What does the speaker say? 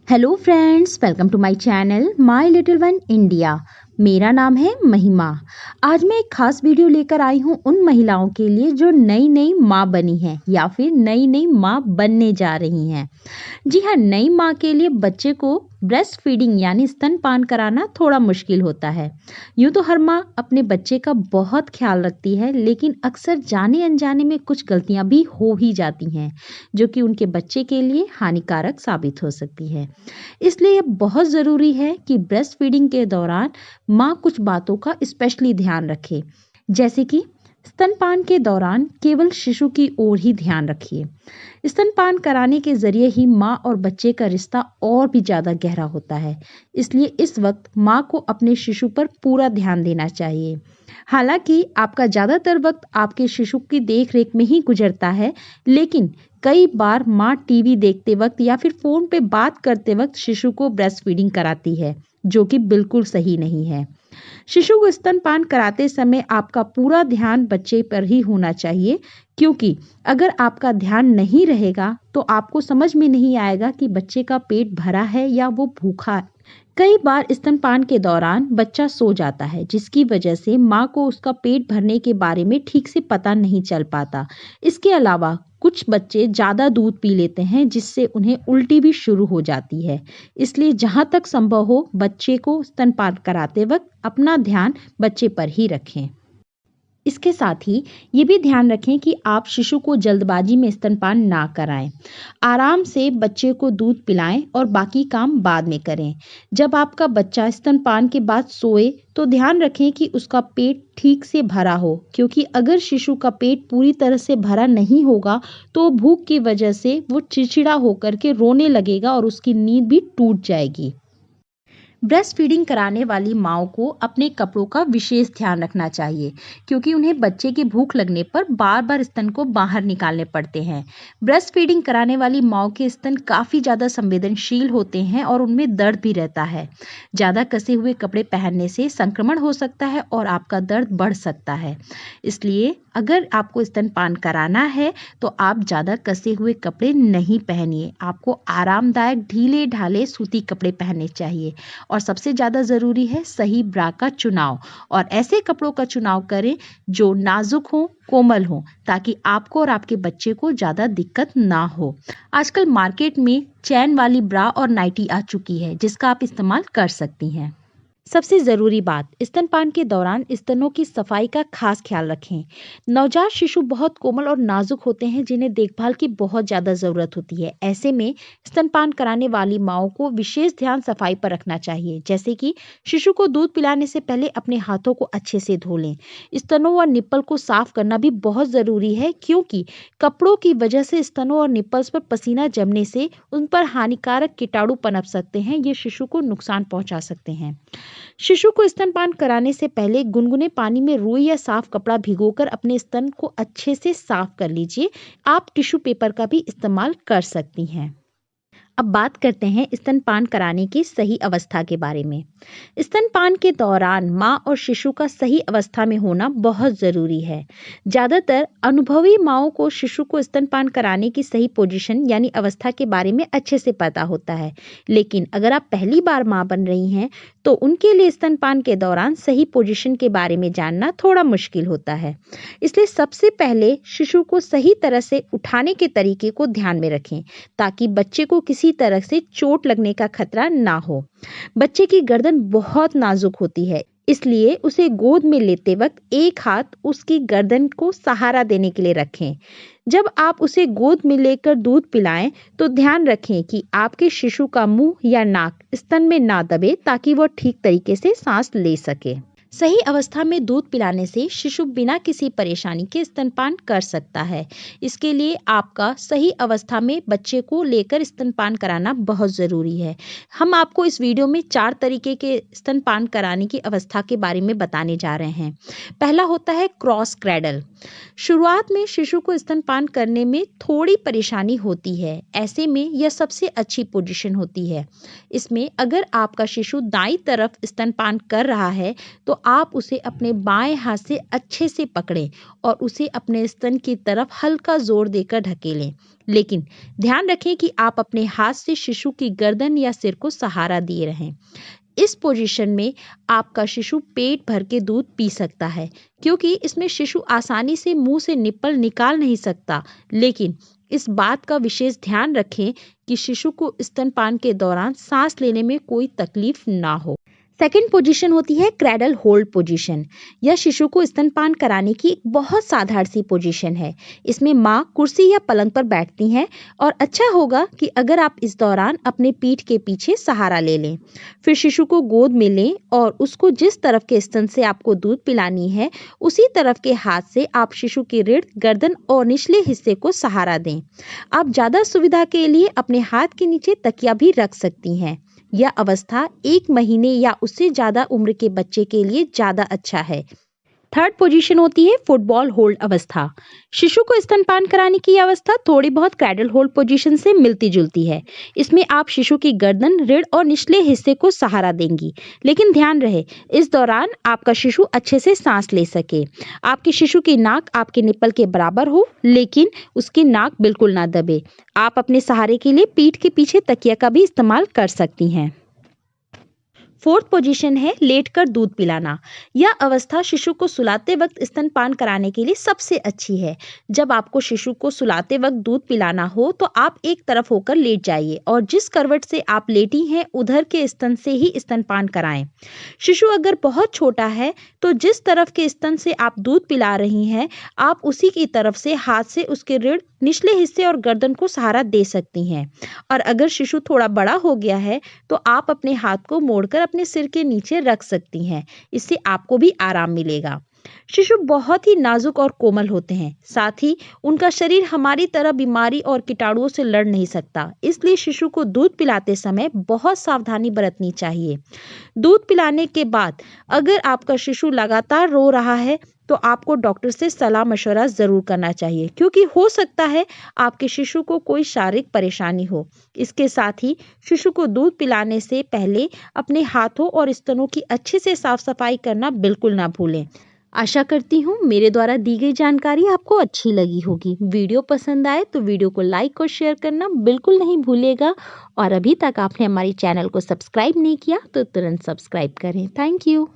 Hello friends, welcome to my channel my little one India. मेरा नाम है महिमा। आज मैं एक खास वीडियो लेकर आई हूँ उन महिलाओं के लिए जो नई नई माँ बनी हैं या फिर नई नई माँ बनने जा रही हैं। जी हाँ, नई माँ के लिए बच्चे को ब्रेस्ट फीडिंग यानी स्तनपान कराना थोड़ा मुश्किल होता है। यूँ तो हर माँ अपने बच्चे का बहुत ख्याल रखती है, लेकिन अक्सर जाने अनजाने में कुछ गलतियाँ भी हो ही जाती हैं जो कि उनके बच्चे के लिए हानिकारक साबित हो सकती है। इसलिए ये बहुत ज़रूरी है कि ब्रेस्ट फीडिंग के दौरान माँ कुछ बातों का स्पेशली ध्यान रखे, जैसे कि स्तनपान के दौरान केवल शिशु की ओर ही ध्यान रखिए। स्तनपान कराने के जरिए ही माँ और बच्चे का रिश्ता और भी ज़्यादा गहरा होता है। इसलिए इस वक्त माँ को अपने शिशु पर पूरा ध्यान देना चाहिए। हालांकि आपका ज़्यादातर वक्त आपके शिशु की देखरेख में ही गुजरता है, लेकिन कई बार माँ टीवी देखते वक्त या फिर फ़ोन पे बात करते वक्त शिशु को ब्रेस्ट फीडिंग कराती है, जो कि बिल्कुल सही नहीं है। शिशु को स्तनपान कराते समय आपका पूरा ध्यान बच्चे पर ही होना चाहिए, क्योंकि अगर आपका ध्यान नहीं रहेगा तो आपको समझ में नहीं आएगा कि बच्चे का पेट भरा है या वो भूखा है। कई बार स्तनपान के दौरान बच्चा सो जाता है, जिसकी वजह से माँ को उसका पेट भरने के बारे में ठीक से पता नहीं चल पाता। इसके अलावा कुछ बच्चे ज़्यादा दूध पी लेते हैं, जिससे उन्हें उल्टी भी शुरू हो जाती है। इसलिए जहाँ तक संभव हो बच्चे को स्तनपान कराते वक्त अपना ध्यान बच्चे पर ही रखें। इसके साथ ही ये भी ध्यान रखें कि आप शिशु को जल्दबाजी में स्तनपान ना कराएं। आराम से बच्चे को दूध पिलाएं और बाकी काम बाद में करें। जब आपका बच्चा स्तनपान के बाद सोए तो ध्यान रखें कि उसका पेट ठीक से भरा हो, क्योंकि अगर शिशु का पेट पूरी तरह से भरा नहीं होगा तो भूख की वजह से वो चिड़चिड़ा होकर के रोने लगेगा और उसकी नींद भी टूट जाएगी। ब्रेस्ट फीडिंग कराने वाली माँओं को अपने कपड़ों का विशेष ध्यान रखना चाहिए, क्योंकि उन्हें बच्चे की भूख लगने पर बार बार स्तन को बाहर निकालने पड़ते हैं। ब्रेस्ट फीडिंग कराने वाली माँओं के स्तन काफ़ी ज़्यादा संवेदनशील होते हैं और उनमें दर्द भी रहता है। ज़्यादा कसे हुए कपड़े पहनने से संक्रमण हो सकता है और आपका दर्द बढ़ सकता है। इसलिए अगर आपको स्तनपान कराना है तो आप ज़्यादा कसे हुए कपड़े नहीं पहनिए। आपको आरामदायक ढीले ढाले सूती कपड़े पहनने चाहिए और सबसे ज़्यादा ज़रूरी है सही ब्रा का चुनाव, और ऐसे कपड़ों का चुनाव करें जो नाजुक हों, कोमल हों, ताकि आपको और आपके बच्चे को ज़्यादा दिक्कत ना हो। आजकल मार्केट में चैन वाली ब्रा और नाइटी आ चुकी है, जिसका आप इस्तेमाल कर सकती हैं। सबसे ज़रूरी बात, स्तनपान के दौरान स्तनों की सफाई का खास ख्याल रखें। नवजात शिशु बहुत कोमल और नाजुक होते हैं, जिन्हें देखभाल की बहुत ज़्यादा ज़रूरत होती है। ऐसे में स्तनपान कराने वाली माँओं को विशेष ध्यान सफाई पर रखना चाहिए, जैसे कि शिशु को दूध पिलाने से पहले अपने हाथों को अच्छे से धो लें। स्तनों और निप्पल को साफ करना भी बहुत ज़रूरी है, क्योंकि कपड़ों की वजह से स्तनों और निप्पल्स पर पसीना जमने से उन पर हानिकारक कीटाणु पनप सकते हैं। ये शिशु को नुकसान पहुंचा सकते हैं। शिशु को स्तनपान कराने से पहले गुनगुने पानी में रुई या साफ कपड़ा भिगोकर अपने स्तन को अच्छे से साफ कर लीजिए। आप टिश्यू पेपर का भी इस्तेमाल कर सकती हैं। अब बात करते हैं स्तनपान कराने की सही अवस्था के बारे में। स्तनपान के दौरान माँ और शिशु का सही अवस्था में होना बहुत ज़रूरी है। ज़्यादातर अनुभवी माँओं को शिशु को स्तनपान कराने की सही पोजीशन यानी अवस्था के बारे में अच्छे से पता होता है, लेकिन अगर आप पहली बार माँ बन रही हैं तो उनके लिए स्तनपान के दौरान सही पोजीशन के बारे में जानना थोड़ा मुश्किल होता है। इसलिए सबसे पहले शिशु को सही तरह से उठाने के तरीके को ध्यान में रखें, ताकि बच्चे को किसी तरह से चोट लगने का खतरा ना हो। बच्चे की गर्दन बहुत नाजुक होती है, इसलिए उसे गोद में लेते वक्त एक हाथ उसकी गर्दन को सहारा देने के लिए रखें। जब आप उसे गोद में लेकर दूध पिलाएं तो ध्यान रखें कि आपके शिशु का मुंह या नाक स्तन में ना दबे, ताकि वह ठीक तरीके से सांस ले सके। सही अवस्था में दूध पिलाने से शिशु बिना किसी परेशानी के स्तनपान कर सकता है। इसके लिए आपका सही अवस्था में बच्चे को लेकर स्तनपान कराना बहुत ज़रूरी है। हम आपको इस वीडियो में 4 तरीके के स्तनपान कराने की अवस्था के बारे में बताने जा रहे हैं। पहला होता है क्रॉस क्रैडल। शुरुआत में शिशु को स्तनपान करने में थोड़ी परेशानी होती है, ऐसे में यह सबसे अच्छी पोजीशन होती है। इसमें अगर आपका शिशु दाईं तरफ स्तनपान कर रहा है तो आप उसे अपने बाएं हाथ से अच्छे से पकड़ें और उसे अपने स्तन की तरफ हल्का जोर देकर ढकेलें। लेकिन ध्यान रखें कि आप अपने हाथ से शिशु की गर्दन या सिर को सहारा दिए रहें। इस पोजीशन में आपका शिशु पेट भर के दूध पी सकता है, क्योंकि इसमें शिशु आसानी से मुंह से निप्पल निकाल नहीं सकता। लेकिन इस बात का विशेष ध्यान रखें कि शिशु को स्तनपान के दौरान सांस लेने में कोई तकलीफ ना हो। सेकंड पोजीशन होती है क्रैडल होल्ड पोजीशन। यह शिशु को स्तनपान कराने की एक बहुत साधारण सी पोजीशन है। इसमें माँ कुर्सी या पलंग पर बैठती हैं और अच्छा होगा कि अगर आप इस दौरान अपने पीठ के पीछे सहारा ले लें। फिर शिशु को गोद में लें और उसको जिस तरफ के स्तन से आपको दूध पिलानी है उसी तरफ के हाथ से आप शिशु की रीढ़, गर्दन और निचले हिस्से को सहारा दें। आप ज़्यादा सुविधा के लिए अपने हाथ के नीचे तकिया भी रख सकती हैं। यह अवस्था 1 महीने या उससे ज़्यादा उम्र के बच्चे के लिए ज़्यादा अच्छा है। थर्ड पोजीशन होती है फुटबॉल होल्ड अवस्था। शिशु को स्तनपान कराने की अवस्था थोड़ी बहुत क्रैडल होल्ड पोजीशन से मिलती जुलती है। इसमें आप शिशु की गर्दन, रीढ़ और निचले हिस्से को सहारा देंगी। लेकिन ध्यान रहे, इस दौरान आपका शिशु अच्छे से सांस ले सके। आपके शिशु की नाक आपके निप्पल के बराबर हो, लेकिन उसकी नाक बिल्कुल ना दबे। आप अपने सहारे के लिए पीठ के पीछे तकिया का भी इस्तेमाल कर सकती हैं। फोर्थ पोजीशन है लेटकर दूध पिलाना। यह अवस्था शिशु को सुलाते वक्त स्तनपान कराने के लिए सबसे अच्छी है। जब आपको शिशु को सुलाते वक्त दूध पिलाना हो तो आप एक तरफ होकर लेट जाइए और जिस करवट से आप लेटी हैं उधर के स्तन से ही स्तनपान कराएं। शिशु अगर बहुत छोटा है तो जिस तरफ के स्तन से आप दूध पिला रही हैं आप उसी की तरफ से हाथ से उसके रीढ़, निचले हिस्से और गर्दन को सहारा दे सकती हैं। और अगर शिशु थोड़ा बड़ा हो गया है तो आप अपने हाथ को मोड़कर अपने सिर के नीचे रख सकती हैं। इससे आपको भी आराम मिलेगा। शिशु बहुत ही नाजुक और कोमल होते हैं, साथ ही उनका शरीर हमारी तरह बीमारी और कीटाणुओं से लड़ नहीं सकता। इसलिए शिशु को दूध पिलाते समय बहुत सावधानी बरतनी चाहिए। दूध पिलाने के बाद अगर आपका शिशु लगातार रो रहा है तो आपको डॉक्टर से सलाह मशवरा जरूर करना चाहिए, क्योंकि हो सकता है आपके शिशु को कोई शारीरिक परेशानी हो। इसके साथ ही शिशु को दूध पिलाने से पहले अपने हाथों और स्तनों की अच्छे से साफ सफाई करना बिल्कुल ना भूलें। आशा करती हूँ मेरे द्वारा दी गई जानकारी आपको अच्छी लगी होगी। वीडियो पसंद आए तो वीडियो को लाइक और शेयर करना बिल्कुल नहीं भूलिएगा। और अभी तक आपने हमारे चैनल को सब्सक्राइब नहीं किया तो तुरंत सब्सक्राइब करें। Thank you.